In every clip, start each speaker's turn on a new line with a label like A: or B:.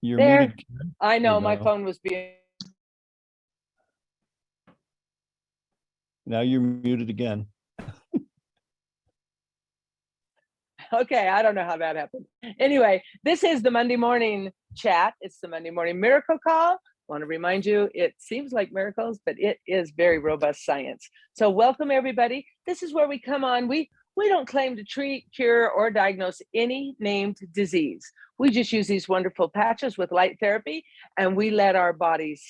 A: You're
B: There.
A: muted.
B: I
A: There
B: know
A: you
B: my
A: go.
B: phone was being.
A: Now you're muted again.
B: Okay, I don't know how that happened. Anyway, this is the Monday morning chat. It's the Monday morning miracle call. I want to remind you, it seems like miracles, but it is very robust science. So welcome everybody. This is where we come on. We don't claim to treat, cure, or diagnose any named disease. We just use these wonderful patches with light therapy, and we let our bodies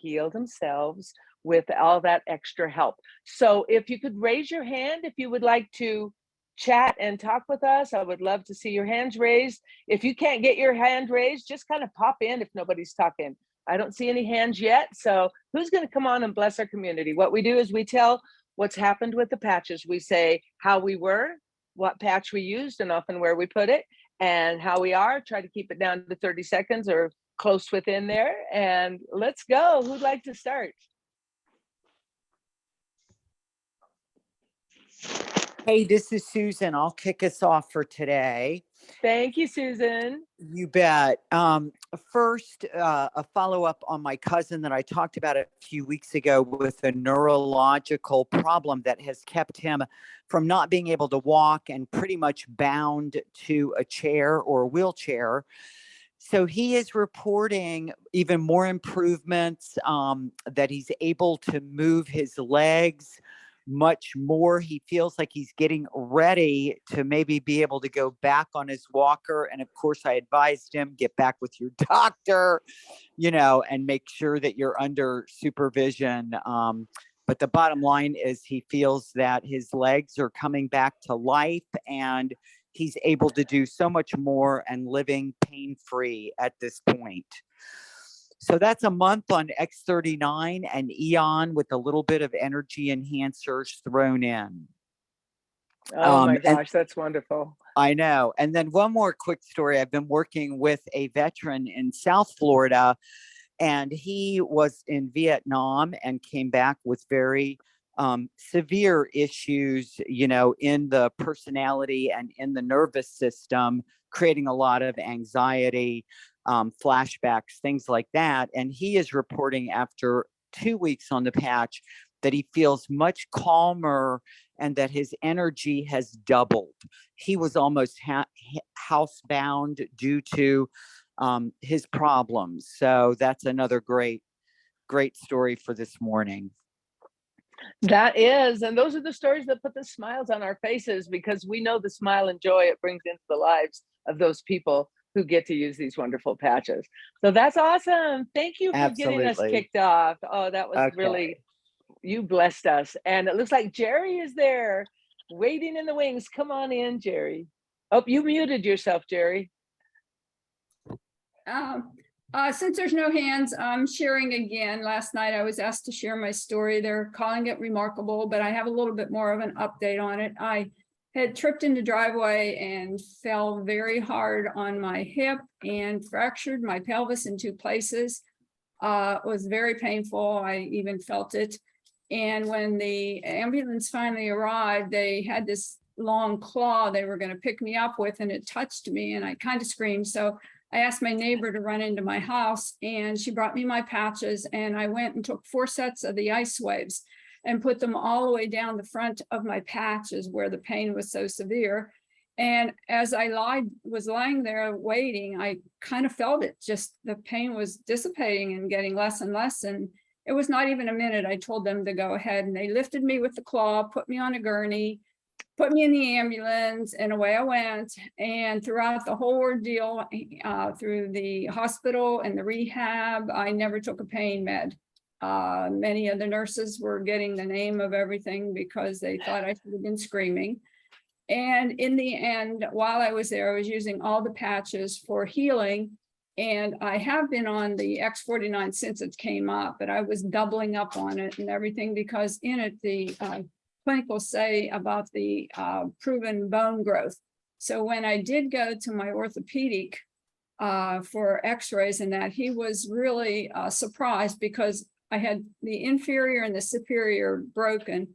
B: heal themselves with all that extra help. So if you could raise your hand if you would like to chat and talk with us, I would love to see your hands raised. If you can't get your hand raised, just kind of pop in if nobody's talking. I don't see any hands yet. So who's going to come on and bless our community? What we do is we tell what's happened with the patches. We say how we were, what patch we used, and often where we put it, and how we are. Try to keep it down to 30 seconds or close within there. And let's go. Who'd like to start?
C: Hey, this is Susan. I'll kick us off for today.
B: Thank you, Susan.
C: You bet. First, a follow-up on my cousin that I talked about a few weeks ago with a neurological problem that has kept him from not being able to walk and pretty much bound to a chair or a wheelchair. So he is reporting even more improvements, that he's able to move his legs much more. He feels like he's getting ready to maybe be able to go back on his walker. And of course, I advised him, get back with your doctor, and make sure that you're under supervision. But the bottom line is he feels that his legs are coming back to life and he's able to do so much more and living pain-free at this point. So that's a month on X39 and Eon with a little bit of energy enhancers thrown in.
B: Oh my gosh, that's wonderful.
C: I know. And then one more quick story. I've been working with a veteran in South Florida, and he was in Vietnam and came back with very severe issues, in the personality and in the nervous system, creating a lot of anxiety, flashbacks, things like that. And he is reporting after 2 weeks on the patch that he feels much calmer and that his energy has doubled. He was almost housebound due to his problems. So that's another great story for this morning.
B: That is, and those are the stories that put the smiles on our faces, because we know the smile and joy it brings into the lives of those people who get to use these wonderful patches. So that's awesome. Thank you for getting us kicked off. Oh, that was really, you blessed us. And it looks like Jerry is there waiting in the wings. Come on in, Jerry. Oh, you muted yourself, Jerry.
D: Since there's no hands, I'm sharing again. Last night I was asked to share my story. They're calling it remarkable, but I have a little bit more of an update on it. I had tripped in the driveway and fell very hard on my hip and fractured my pelvis in 2 places. It was very painful. I even felt it. And when the ambulance finally arrived, they had this long claw they were going to pick me up with, and it touched me and I kind of screamed. So I asked my neighbor to run into my house, and she brought me my patches, and I went and took 4 sets of the ice waves and put them all the way down the front of my patches where the pain was so severe. And as I was lying there waiting, I kind of felt it, just the pain was dissipating and getting less and less. And it was not even a minute. I told them to go ahead, and they lifted me with the claw, put me on a gurney, put me in the ambulance, and away I went. And throughout the whole ordeal, through the hospital and the rehab, I never took a pain med. Many of the nurses were getting the name of everything because they thought I should have been screaming. And in the end, while I was there, I was using all the patches for healing. And I have been on the X49 since it came up, but I was doubling up on it and everything, because in it, the clinicals say about the proven bone growth. So when I did go to my orthopedic for x-rays and that, he was really surprised, because I had the inferior and the superior broken,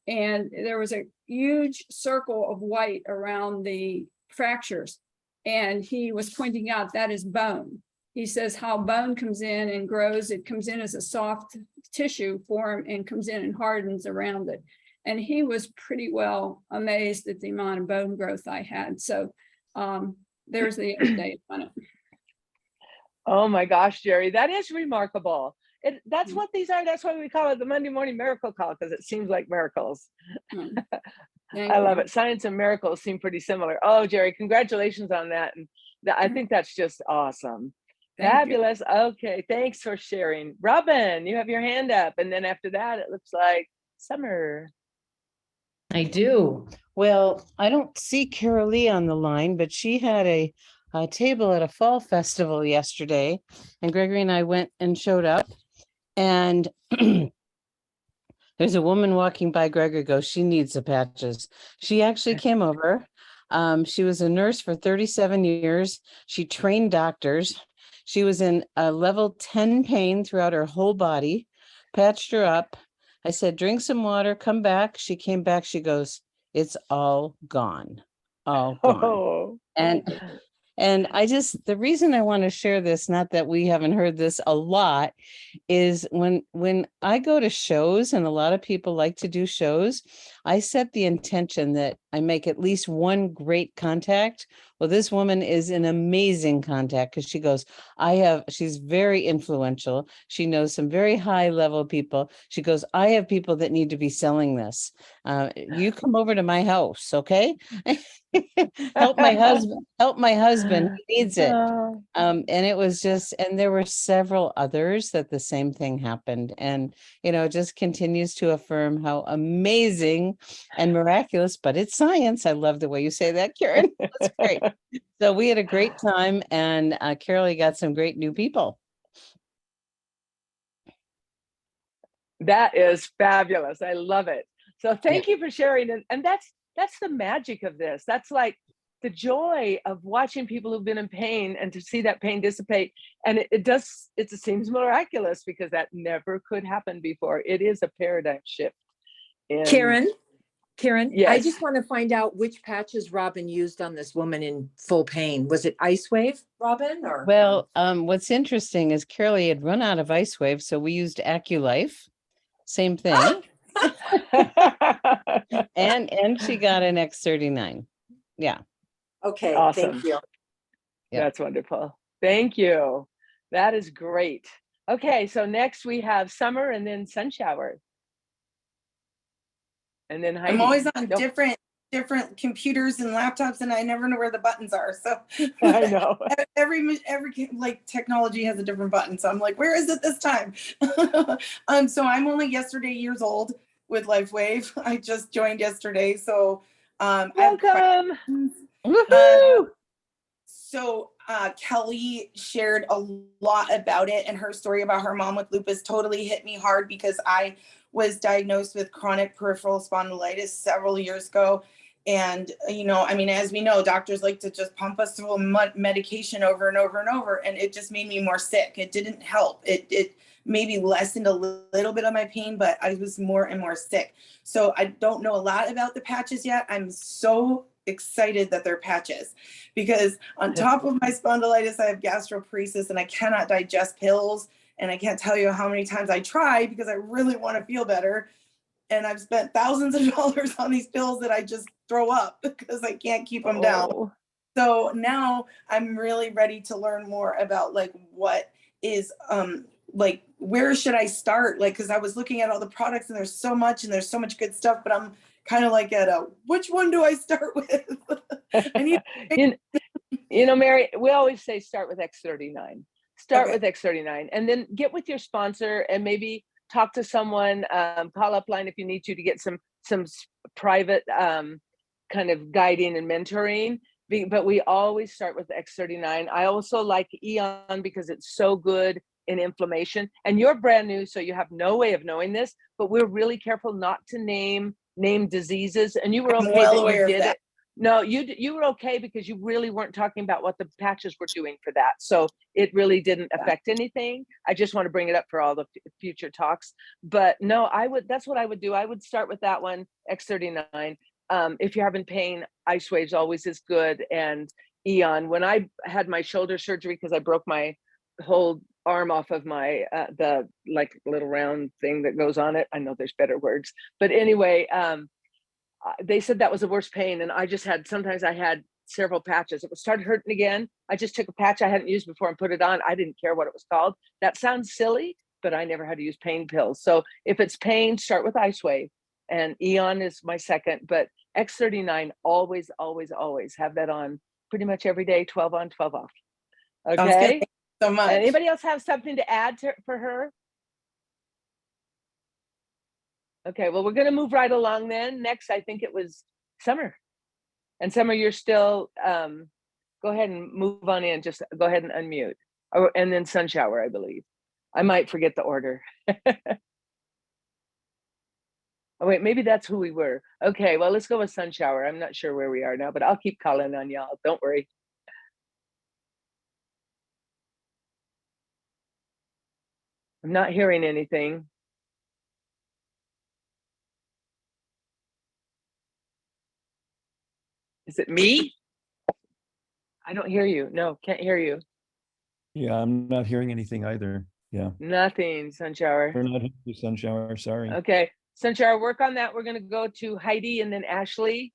D: and there was a huge circle of white around the fractures. And he was pointing out that is bone. he says how bone comes in and grows. It comes in as a soft tissue form and comes in and hardens around it. And he was pretty well amazed at the amount of bone growth I had. So there's the update on it.
B: Oh my gosh, Jerry, that is remarkable. That's what these are. That's why we call it the Monday Morning Miracle Call, because it seems like miracles. I love it. Science and miracles seem pretty similar. Oh, Jerry, congratulations on that. And I think that's just awesome. Fabulous. Okay, thanks for sharing. Robin, you have your hand up. And then after that, it looks like Summer.
A: I do. Well, I don't see Carol Lee on the line, but she had a table at a fall festival yesterday, and Gregory and I went and showed up. And there's a woman walking by. Gregory goes, she needs the patches. She actually came over. She was a nurse for 37 years. She trained doctors. She was in a level 10 pain throughout her whole body, patched her up. I said, drink some water, come back. She came back. She goes, it's all gone, all gone.
B: Oh.
A: And the reason I want to share this, not that we haven't heard this a lot, is when I go to shows, and a lot of people like to do shows, I set the intention that I make at least one great contact. Well, this woman is an amazing contact, because she goes, she's very influential. She knows some very high level people. She goes, I have people that need to be selling this. You come over to my house, okay? help my husband, he needs it. And it was and there were several others that the same thing happened. And, it just continues to affirm how amazing and miraculous, but it's science. I love the way you say that, Karen. That's great. So we had a great time, and Carol got some great new people.
B: That is fabulous. I love it. So thank you for sharing. And that's the magic of this. That's like the joy of watching people who've been in pain, and to see that pain dissipate. And it seems miraculous, because that never could happen before. It is a paradigm shift.
E: Karen,
B: yes.
E: I just want to find out which patches Robin used on this woman in full pain. Was it Ice Wave, Robin? Or
A: well, what's interesting is Carol had run out of Ice Wave, so we used AccuLife. Same thing. and she got an X39. Yeah.
E: Okay.
B: Awesome.
E: Thank you.
A: Yeah.
B: That's wonderful. Thank you. That is great. Okay, so next we have Summer, and then Sunshower. And then Heidi.
F: I'm always on different computers and laptops, and I never know where the buttons are. So
B: I know.
F: every like technology has a different button. So I'm like, where is it this time? So I'm only years old with LifeWave. I just joined yesterday. So
B: welcome.
F: So Kelly shared a lot about it, and her story about her mom with lupus totally hit me hard, because I was diagnosed with chronic peripheral spondylitis several years ago. And, as we know, doctors like to just pump us full of medication over and over and over. And it just made me more sick. It didn't help. It maybe lessened a little bit of my pain, but I was more and more sick. So I don't know a lot about the patches yet. I'm so excited that they're patches, because on top of my spondylitis, I have gastroparesis, and I cannot digest pills. And I can't tell you how many times I try, because I really want to feel better. And I've spent thousands of dollars on these pills that I just throw up because I can't keep them down. So now I'm really ready to learn more about what is, where should I start? Because I was looking at all the products, and there's so much good stuff, but I'm kind of which one do I start with? I need.
B: Mary, we always say start with X39. Start with X39, and then get with your sponsor, and maybe talk to someone, call upline if you need to get some private kind of guiding and mentoring. But we always start with X39. I also like Eon, because it's so good in inflammation. And you're brand new, so you have no way of knowing this, but we're really careful not to name diseases. And you were okay
F: well
B: that
F: aware
B: you did
F: of that.
B: it. No, you were okay, because you really weren't talking about what the patches were doing for that. So it really didn't affect anything. I just want to bring it up for all the future talks. But no, that's what I would do. I would start with that one, X39. If you're having pain, Ice Waves always is good. And Eon, when I had my shoulder surgery, because I broke my whole arm off of my the like little round thing that goes on it. I know there's better words, but anyway, they said that was the worst pain, and I just had sometimes I had several patches. It started hurting again. I just took a patch I hadn't used before and put it on. I didn't care what it was called. That sounds silly, but I never had to use pain pills. So if it's pain, start with Ice Wave, and Eon is my second, but X39 always, always, always have that on pretty much every day, 12 on, 12 off.
F: Sounds good.
B: Okay.
F: Thank you so much.
B: Anybody else have something to add for her? Okay, well, we're going to move right along then. Next, I think it was Summer. And Summer, you're still, go ahead and move on in. Just go ahead and unmute. And then Sunshower, I believe. I might forget the order. Oh, wait, maybe that's who we were. Okay, well, let's go with Sunshower. I'm not sure where we are now, but I'll keep calling on y'all. Don't worry. I'm not hearing anything. Is it me? I don't hear you. No, can't hear you.
G: Yeah, I'm not hearing anything either. Yeah,
B: Nothing, Sunshower.
G: we're not the sun shower. Sorry.
B: Okay, Sunshower, work on that. We're gonna go to Heidi and then Ashley.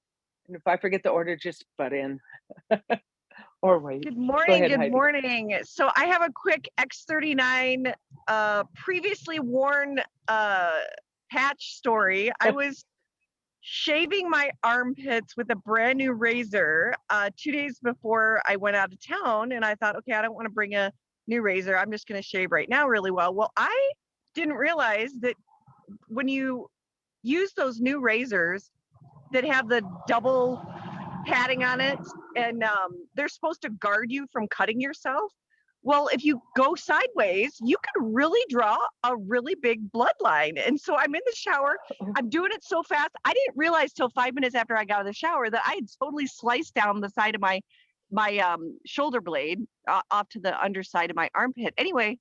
B: And if I forget the order, just butt in. Or wait.
H: Good morning,
B: ahead,
H: good
B: Heidi.
H: morning. So I have a quick X39 previously worn patch story. I was shaving my armpits with a brand new razor 2 days before I went out of town, and I thought, okay, I don't want to bring a new razor. I'm just going to shave right now really well. Well, I didn't realize that when you use those new razors that have the double padding on it, and they're supposed to guard you from cutting yourself. Well, if you go sideways, you can really draw a really big bloodline. And so I'm in the shower, I'm doing it so fast. I didn't realize till 5 minutes after I got out of the shower that I had totally sliced down the side of my shoulder blade off to the underside of my armpit. Anyway,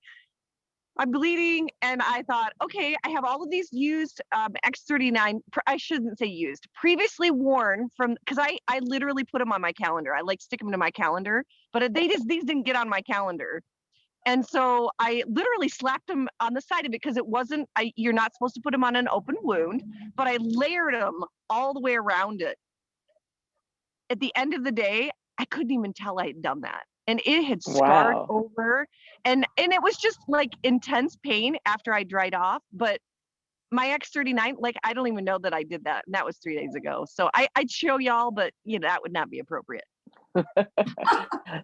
H: I'm bleeding, and I thought, okay, I have all of these used X39, I shouldn't say used, previously worn from, because I literally put them on my calendar. I like stick them to my calendar, but these didn't get on my calendar. And so I literally slapped them on the side of it because it wasn't, you're not supposed to put them on an open wound, but I layered them all the way around it. At the end of the day, I couldn't even tell I had done that. And it had scarred
B: Wow.
H: over, and it was just like intense pain after I dried off. But my X39, like, I don't even know that I did that. And that was 3 days ago. So I'd show y'all, but that would not be appropriate.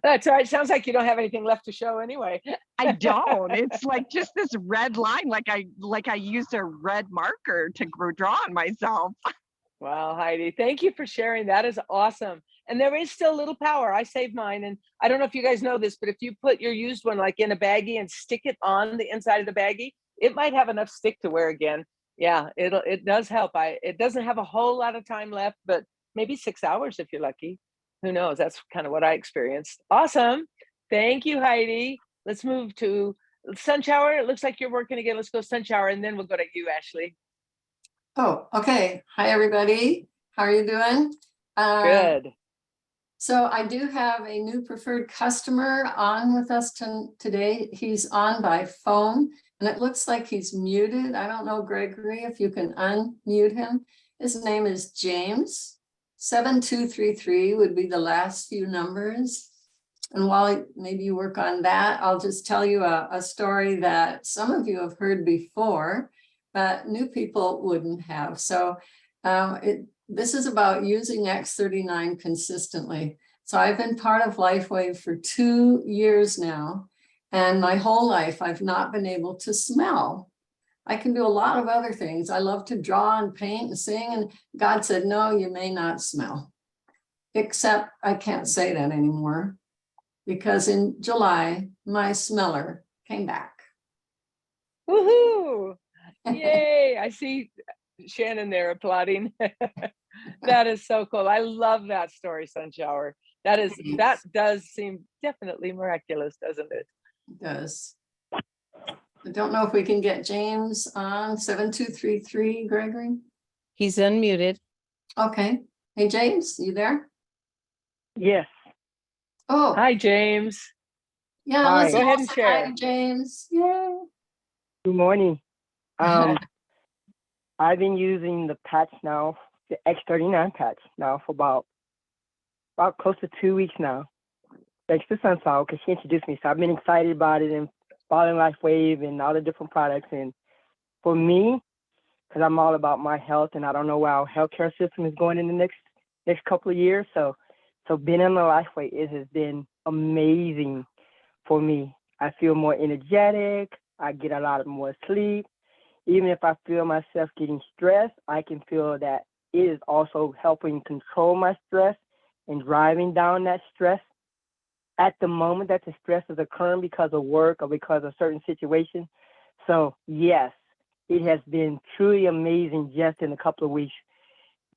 B: That's all right. Sounds like you don't have anything left to show anyway.
H: I don't. It's like just this red line, like I used a red marker to draw on myself.
B: Wow, Heidi, thank you for sharing. That is awesome. And there is still a little power. I saved mine. And I don't know if you guys know this, but if you put your used one like in a baggie and stick it on the inside of the baggie, it might have enough stick to wear again. Yeah, it does help. It doesn't have a whole lot of time left, but maybe 6 hours if you're lucky. Who knows? That's kind of what I experienced. Awesome. Thank you, Heidi. Let's move to Sunshower. It looks like you're working again. Let's go Sunshower, and then we'll go to you, Ashley.
I: Oh, okay. Hi, everybody. How are you doing?
B: Good.
I: So I do have a new preferred customer on with us today. He's on by phone, and it looks like he's muted. I don't know, Gregory, if you can unmute him. His name is James. 7233 would be the last few numbers. And while maybe you work on that, I'll just tell you a story that some of you have heard before, but new people wouldn't have. So this is about using X39 consistently. So I've been part of LifeWave for 2 years now, and my whole life I've not been able to smell. I can do a lot of other things. I love to draw and paint and sing, and God said, no, you may not smell. Except I can't say that anymore, because in July, my smeller came back.
B: Woohoo! Yay! I see Shannon there applauding. That is so cool. I love that story, Sunshower. That does seem definitely miraculous, doesn't it?
I: It does. I don't know if we can get James on 7233, Gregory.
A: He's unmuted.
I: Okay. Hey, James, you there?
B: Yes.
I: Oh,
B: Hi, James.
I: Yeah,
J: Hi.
I: let's
B: Go ahead
I: all
B: and
I: say hi
B: share.
I: to James. Yay.
J: Good morning. I've been using the patch now, the X39 patch now for about close to 2 weeks now. Thanks to Sunflower because she introduced me. So I've been excited about it and following LifeWave and all the different products. And for me, because I'm all about my health and I don't know where our healthcare system is going in the next couple of years. So being on the LifeWave, it has been amazing for me. I feel more energetic. I get a lot more sleep. Even if I feel myself getting stressed, I can feel that it is also helping control my stress and driving down that stress at the moment that the stress is occurring because of work or because of certain situations. So yes, it has been truly amazing just in a couple of weeks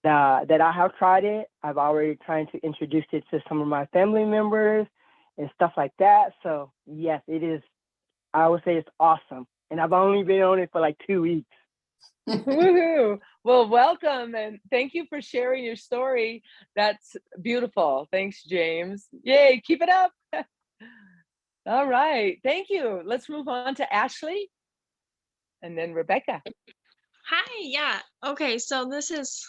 J: that I have tried it. I've already tried to introduce it to some of my family members and stuff like that. So yes, it is. I would say it's awesome. And I've only been on it for like 2 weeks.
B: Woohoo. Well, welcome and thank you for sharing your story. That's beautiful. Thanks, James. Yay, keep it up. All right, thank you. Let's move on to Ashley and then Rebecca.
K: Hi, yeah. Okay, so this is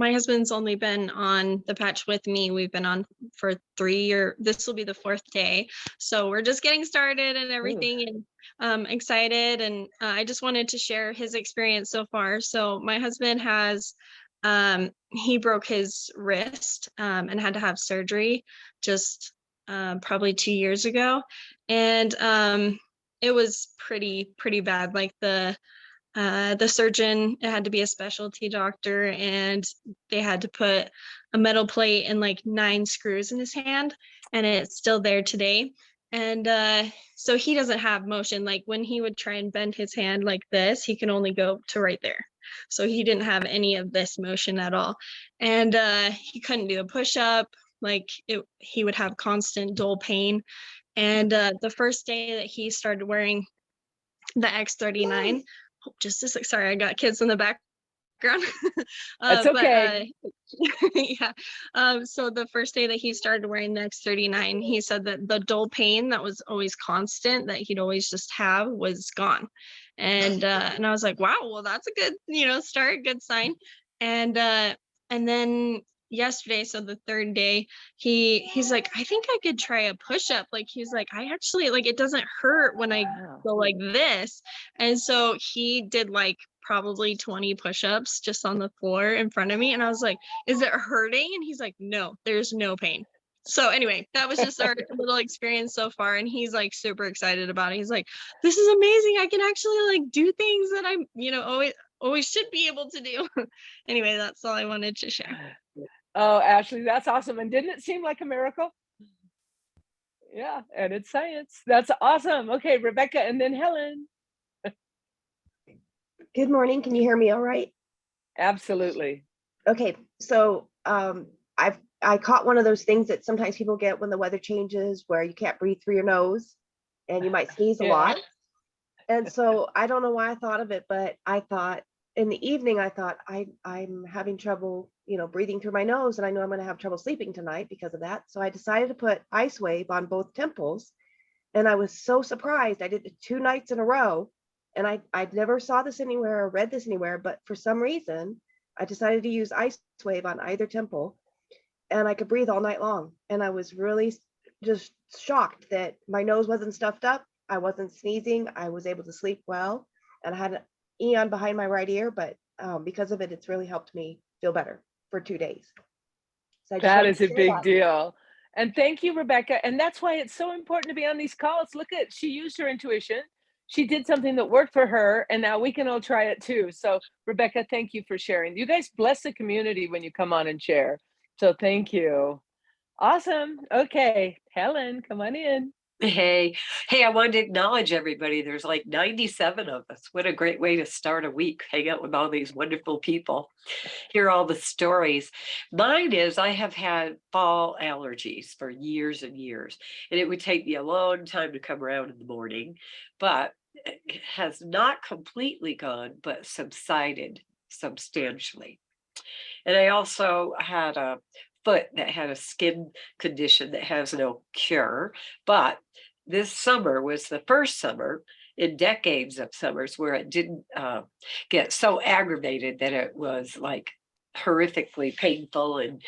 K: my husband's only been on the patch with me. We've been on for 3 years. This will be the 4th day. So we're just getting started and everything and excited. And I just wanted to share his experience so far. So my husband has he broke his wrist and had to have surgery just probably 2 years ago. And it was pretty bad. Like the surgeon, it had to be a specialty doctor, and they had to put a metal plate and like 9 screws in his hand, and it's still there today. And so he doesn't have motion. Like when he would try and bend his hand like this, he can only go to right there. So he didn't have any of this motion at all. And he couldn't do a push-up. Like he would have constant dull pain. And the first day that he started wearing the X39, just a sec, sorry, I got kids in the background.
B: That's okay.
K: Yeah. So the first day that he started wearing the X39, he said that the dull pain that was always constant, that he'd always just have, was gone. And I was like, wow, well, that's a good, start, good sign. And then yesterday, so the 3rd day, he's like, I think I could try a push-up. Like he's like, I actually, like, it doesn't hurt when I go like this. And so he did like probably 20 push-ups just on the floor in front of me, and I was like, is it hurting? And he's like, no, there's no pain. So anyway, that was just our little experience so far, and he's like super excited about it. He's like, this is amazing, I can actually like do things that I'm always should be able to do. Anyway, that's all I wanted to share.
B: Oh, Ashley, that's awesome. And didn't it seem like a miracle? Yeah, and it's science. That's awesome. Okay, Rebecca and then Helen.
L: Good morning. Can you hear me all right?
B: Absolutely.
L: Okay, so I caught one of those things that sometimes people get when the weather changes, where you can't breathe through your nose and you might sneeze a lot. And so I don't know why I thought of it, but I thought in the evening, I thought I'm having trouble, breathing through my nose, and I know I'm going to have trouble sleeping tonight because of that. So I decided to put Ice Wave on both temples, and I was so surprised. I did it 2 nights in a row, and I never saw this anywhere or read this anywhere, but for some reason, I decided to use Ice Wave on either temple, and I could breathe all night long. And I was really just shocked that my nose wasn't stuffed up. I wasn't sneezing. I was able to sleep well, and I had an Eon behind my right ear, but because of it, it's really helped me feel better for 2 days. So
B: that is a big deal. And thank you, Rebecca. And that's why it's so important to be on these calls. Look at, she used her intuition. She did something that worked for her, and now we can all try it too. So Rebecca, thank you for sharing. You guys bless the community when you come on and share. So thank you. Awesome. Okay, Helen, come on in.
M: Hey, I wanted to acknowledge everybody. There's like 97 of us. What a great way to start a week. Hang out with all these wonderful people. Hear all the stories. Mine is I have had fall allergies for years and years, and it would take me a long time to come around in the morning, but it has not completely gone, but subsided substantially. And I also had a foot that had a skin condition that has no cure, but this summer was the first summer in decades of summers where it didn't get so aggravated that it was like horrifically painful and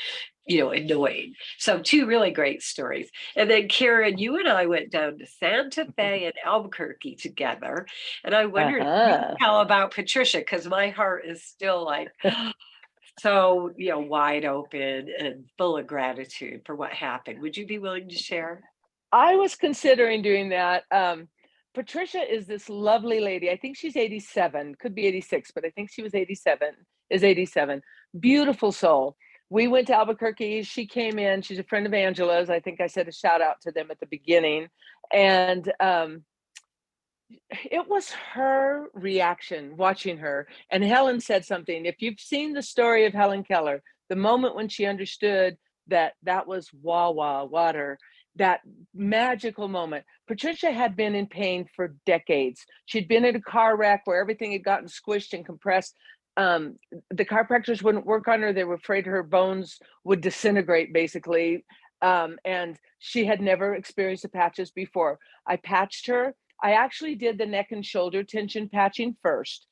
M: annoying. So two really great stories. And then Karen, you and I went down to Santa Fe and Albuquerque together. And I wondered if you
B: Uh-huh.
M: could tell about Patricia, because my heart is still like so wide open and full of gratitude for what happened. Would you be willing to share?
B: I was considering doing that. Patricia is this lovely lady. I think she's 87, could be 86, but I think she was 87, is 87. Beautiful soul. We went to Albuquerque. She came in. She's a friend of Angela's. I think I said a shout out to them at the beginning. And it was her reaction watching her. And Helen said something. If you've seen the story of Helen Keller, the moment when she understood that that was Wawa water, that magical moment. Patricia had been in pain for decades. She'd been in a car wreck where everything had gotten squished and compressed. The chiropractors wouldn't work on her. They were afraid her bones would disintegrate, basically. And she had never experienced the patches before. I patched her. I actually did the neck and shoulder tension patching first.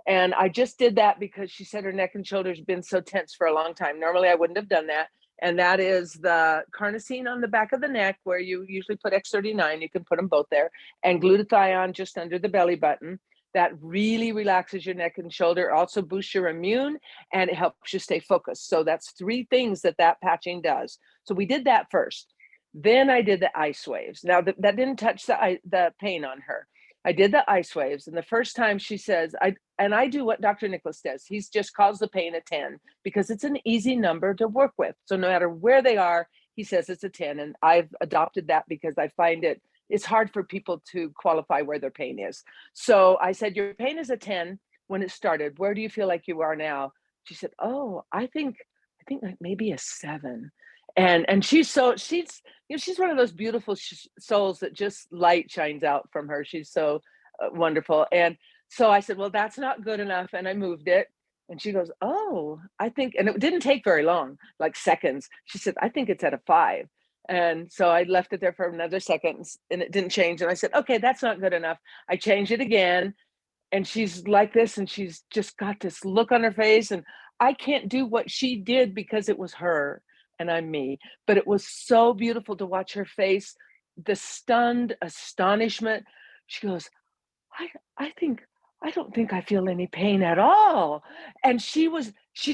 B: And I just did that because she said her neck and shoulders have been so tense for a long time. Normally, I wouldn't have done that. And that is the carnosine on the back of the neck, where you usually put X39. You can put them both there, and glutathione just under the belly button. That really relaxes your neck and shoulder, also boosts your immune, and it helps you stay focused. So that's three things that patching does. So we did that first. Then I did the ice waves. Now that didn't touch the pain on her. I did the ice waves, and the first time she says, I do what Dr. Nicholas does. He's just calls the pain a 10 because it's an easy number to work with. So no matter where they are, he says it's a 10. And I've adopted that because I find it's hard for people to qualify where their pain is. So I said, your pain is a 10 when it started. Where do you feel like you are now? She said, oh, I think like maybe a 7. And she's one of those beautiful souls that just light shines out from her. She's so wonderful. And so I said, well, that's not good enough. And I moved it. And she goes, oh, I think, and it didn't take very long, like seconds. She said, I think it's at a 5. And so I left it there for another second and it didn't change. And I said, okay, that's not good enough. I changed it again. And she's like this, and she's just got this look on her face. And I can't do what she did because it was her and I'm me. But it was so beautiful to watch her face, the stunned astonishment. She goes, I don't think I feel any pain at all. And she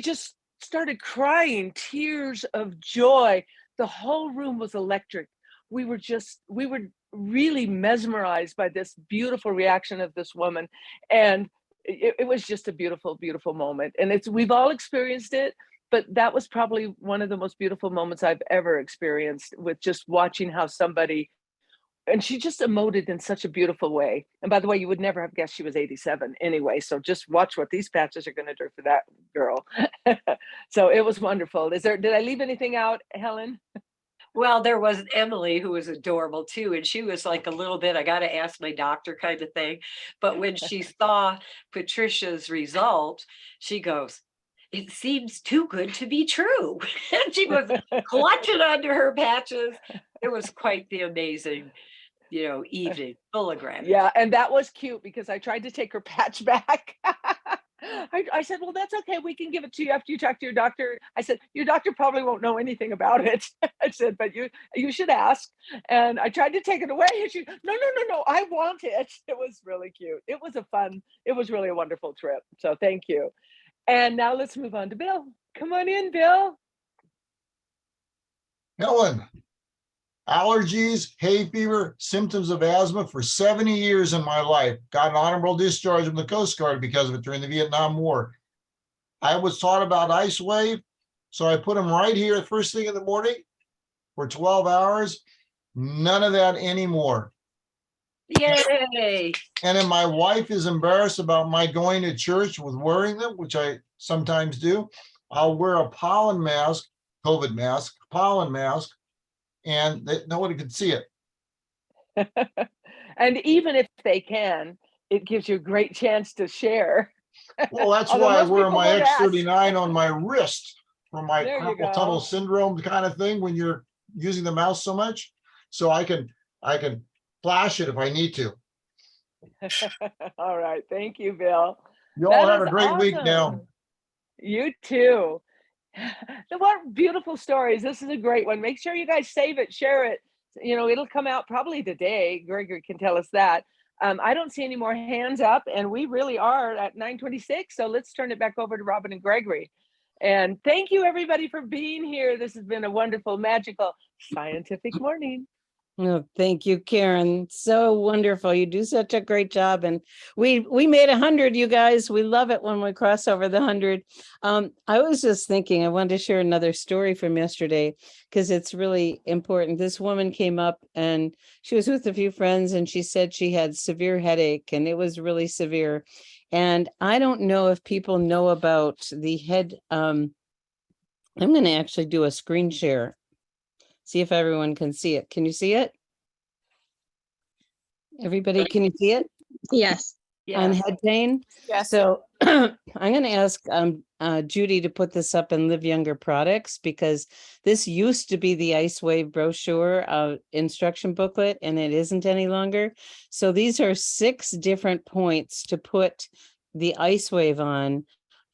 B: just started crying, tears of joy. The whole room was electric. We were really mesmerized by this beautiful reaction of this woman. And it was just a beautiful, beautiful moment. And we've all experienced it, but that was probably one of the most beautiful moments I've ever experienced, with just watching how somebody, and she just emoted in such a beautiful way. And by the way, you would never have guessed she was 87 anyway. So just watch what these patches are going to do for that girl. So it was wonderful. Did I leave anything out, Helen?
M: Well, there was Emily who was adorable too. And she was like a little bit, I got to ask my doctor kind of thing. But when she saw Patricia's result, she goes, it seems too good to be true. And she was clutching onto her patches. It was quite the amazing, evening, full of gratitude.
B: Yeah, and that was cute because I tried to take her patch back. I said, well, that's okay. We can give it to you after you talk to your doctor. I said, your doctor probably won't know anything about it. I said, but you should ask. And I tried to take it away. And she, no, I want it. It was really cute. It was really a wonderful trip. So thank you. And now let's move on to Bill. Come on in, Bill.
N: Helen, allergies, hay fever, symptoms of asthma for 70 years in my life. Got an honorable discharge from the Coast Guard because of it during the Vietnam War. I was taught about Ice Wave, so I put them right here first thing in the morning for 12 hours. None of that anymore.
M: Yay!
N: And then my wife is embarrassed about my going to church with wearing them, which I sometimes do. I'll wear a pollen mask, COVID mask, pollen mask, and nobody can see it.
B: And even if they can, it gives you a great chance to share.
N: Well, that's why I wear my X39 on my wrist for my carpal tunnel syndrome kind of thing when you're using the mouse so much. So I can flash it if I need to.
B: All right. Thank you, Bill.
N: You all
B: That
N: have a
B: is
N: great week now.
B: awesome. You too. What beautiful stories. This is a great one. Make sure you guys save it, share it. You know, it'll come out probably today. Gregory can tell us that. I don't see any more hands up, and we really are at 9:26. So let's turn it back over to Robin and Gregory. And thank you, everybody, for being here. This has been a wonderful, magical, scientific morning.
A: Oh, thank you, Karen. So wonderful. You do such a great job. And we made 100, you guys. We love it when we cross over the 100. I was just thinking, I wanted to share another story from yesterday because it's really important. This woman came up and she was with a few friends and she said she had severe headache and it was really severe. And I don't know if people know about the head. I'm going to actually do a screen share. See if everyone can see it. Can you see it? Everybody, can you see it?
K: Yes.
A: On head pain?
F: Yes.
A: So I'm going to ask Judy to put this up in Live Younger Products because this used to be the Ice Wave brochure instruction booklet and it isn't any longer. So these are 6 different points to put the Ice Wave on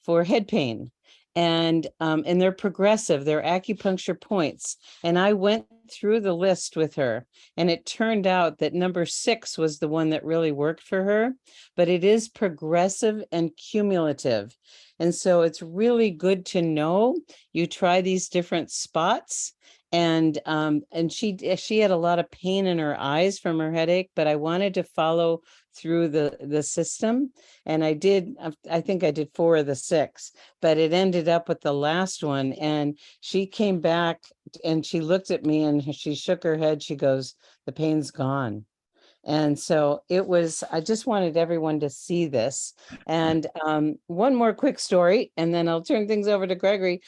A: for head pain. And they're progressive, they're acupuncture points. And I went through the list with her and it turned out that number 6 was the one that really worked for her, but it is progressive and cumulative. And so it's really good to know you try these different spots. And she had a lot of pain in her eyes from her headache, but I wanted to follow through the system. And I think I did 4 of the 6, but it ended up with the last one. And she came back and she looked at me and she shook her head. She goes, the pain's gone. And so I just wanted everyone to see this. And one more quick story, and then I'll turn things over to Gregory.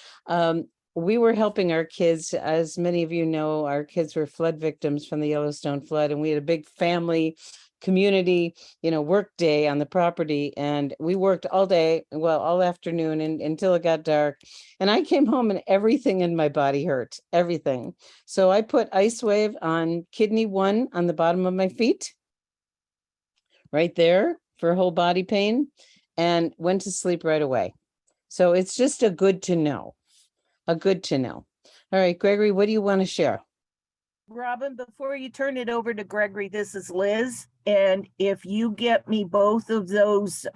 A: We were helping our kids. As many of you know, our kids were flood victims from the Yellowstone flood, and we had a big family community, work day on the property. And we worked all day, well, all afternoon and until it got dark. And I came home and everything in my body hurt, everything. So I put Ice Wave on kidney 1 on the bottom of my feet, right there for whole body pain, and went to sleep right away. So it's just a good to know. All right, Gregory, what do you want to share?
O: Robin, before you turn it over to Gregory, this is Liz. And if you get me both of those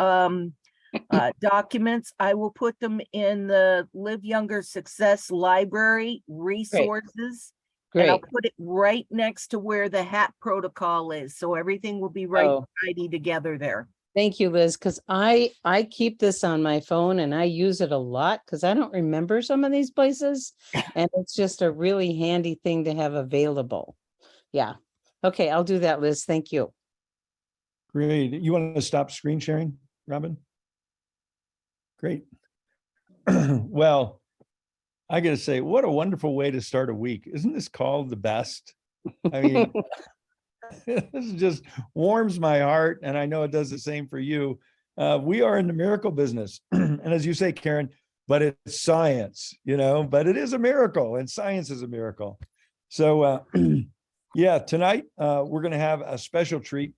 O: documents, I will put them in the Live Younger Success Library resources.
A: Great.
O: And I'll put it right next to where the HAT protocol is. So everything will be right tidy together there.
A: Thank you, Liz, because I keep this on my phone and I use it a lot because I don't remember some of these places. And it's just a really handy thing to have available. Yeah. Okay, I'll do that, Liz. Thank you.
G: Great. You want to stop screen sharing, Robin? Great. Well, I got to say, what a wonderful way to start a week. Isn't this called the best? I mean, this just warms my heart, and I know it does the same for you. We are in the miracle business. And as you say, Karen, but it's science, but it is a miracle, and science is a miracle. So yeah, tonight we're going to have a special treat.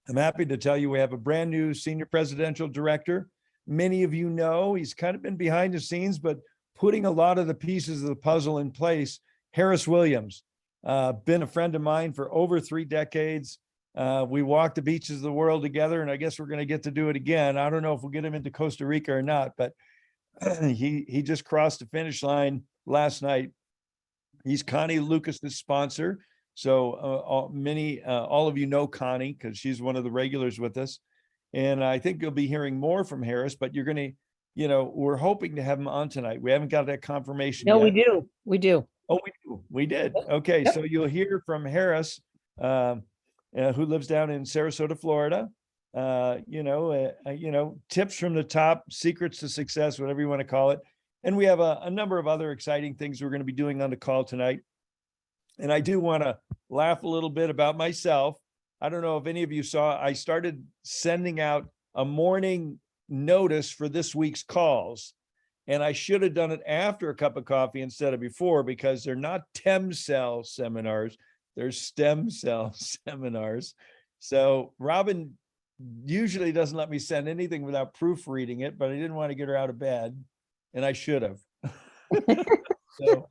G: I'm happy to tell you we have a brand new senior presidential director. Many of you know he's kind of been behind the scenes, but putting a lot of the pieces of the puzzle in place. Harris Williams, been a friend of mine for over 3 decades. We walked the beaches of the world together, and I guess we're going to get to do it again. I don't know if we'll get him into Costa Rica or not, but he just crossed the finish line last night. He's Connie Lucas's sponsor. So all of you know Connie because she's one of the regulars with us. And I think you'll be hearing more from Harris, but you're going to, we're hoping to have him on tonight. We haven't got that confirmation yet.
A: We do.
G: Oh, we did. Okay. Yep. So you'll hear from Harris, who lives down in Sarasota, Florida. Tips from the top, secrets to success, whatever you want to call it. And we have a number of other exciting things we're going to be doing on the call tonight. And I do want to laugh a little bit about myself. I don't know if any of you saw, I started sending out a morning notice for this week's calls. And I should have done it after a cup of coffee instead of before, because they're not TEMCELL seminars. There's stem cell seminars. So Robin usually doesn't let me send anything without proofreading it, but I didn't want to get her out of bed, and I should have. So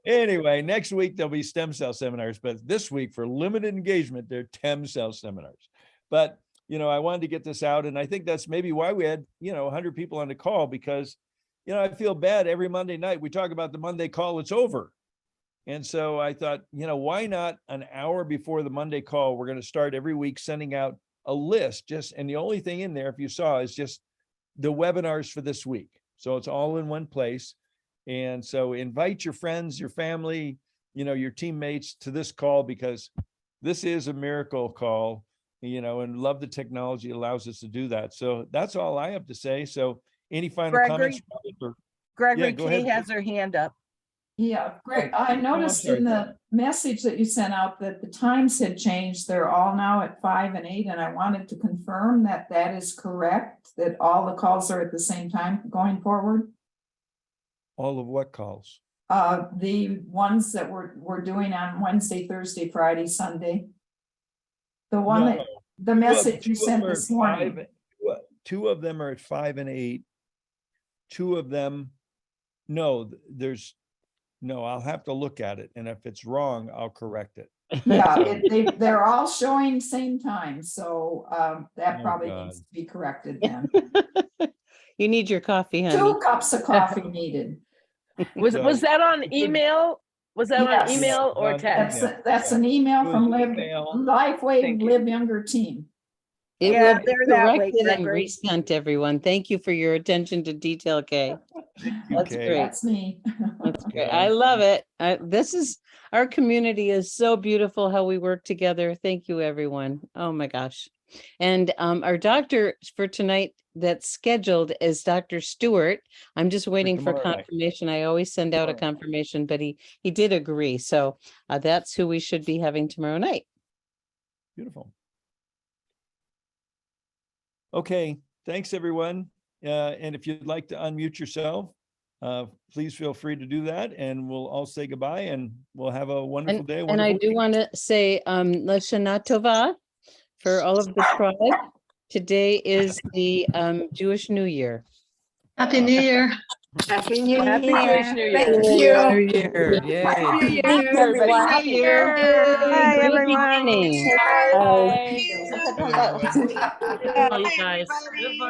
G: anyway, next week there'll be stem cell seminars, but this week for limited engagement, they're stem cell seminars. But, you know, I wanted to get this out, and I think that's maybe why we had, you know, 100 people on the call, because, you know, I feel bad every Monday night. We talk about the Monday call, it's over. And so I thought, you know, why not an hour before the Monday call, we're going to start every week sending out a list, just, and the only thing in there, if you saw, is just the webinars for this week. So it's all in one place. And so invite your friends, your family, you know, your teammates to this call, because this is a miracle call, you know, and love the technology allows us to do that. So that's all I have to say. So any final comments?
O: Gregory
G: go
O: Kay
G: ahead.
O: has her hand up.
P: Yeah, great. I noticed
G: sorry.
P: in the message that you sent out that the times had changed. They're all now at 5 and 8, and I wanted to confirm that that is correct, that all the calls are at the same time going forward.
G: All of what calls?
P: The ones that we're doing on Wednesday, Thursday, Friday, Sunday. The one
G: No.
P: that, the message you sent this morning.
G: Two of them are at 5 and 8. Two of them, no, I'll have to look at it. And if it's wrong, I'll correct it.
P: Yeah, they're all showing same time, so that
G: Oh,
P: probably
G: God.
P: needs to be corrected then.
A: You need your coffee, honey.
P: 2 cups of coffee needed.
B: Was that on email? Was that on
P: Yes.
B: email or
G: On
B: text?
G: email.
P: That's an email
G: It was
P: from
G: email.
P: LifeWave
B: Thank you.
P: Live Younger team.
A: It
O: Yeah,
A: will be
O: they're that way,
A: corrected and
O: Gregory.
A: resent, everyone. Thank you for your attention to detail, Kay. That's
G: Okay.
A: great.
P: That's me.
A: That's great.
G: Yeah.
A: I love it. This is, our community is so beautiful how we work together. Thank you, everyone. Oh my gosh. And our doctor for tonight that's scheduled is Dr. Stewart. I'm just waiting for
G: tomorrow night.
A: confirmation. I always send out a confirmation, but he did agree. So that's who we should be having tomorrow night.
G: Beautiful. Okay, thanks, everyone. And if you'd like to unmute yourself, please feel free to do that, and we'll all say goodbye, and we'll have a wonderful day.
A: And I do want to say Lashana Tova for all of the tribe. Today is the Jewish New Year.
I: Happy New Year.
L: Happy New
B: Happy
L: Year.
B: Jewish New Year.
L: Thank
C: New
L: you.
C: Year. Yay.
L: Happy New Year,
B: everybody.
L: everyone.
B: Happy New Year.
K: Hi,
A: Great
K: everyone.
A: beginning.
K: All you guys.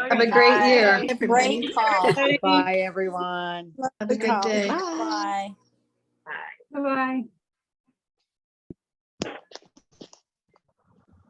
I: Have a great year.
L: Great call.
C: Bye, everyone.
I: Have a good day.
L: Bye.
D: Bye-bye.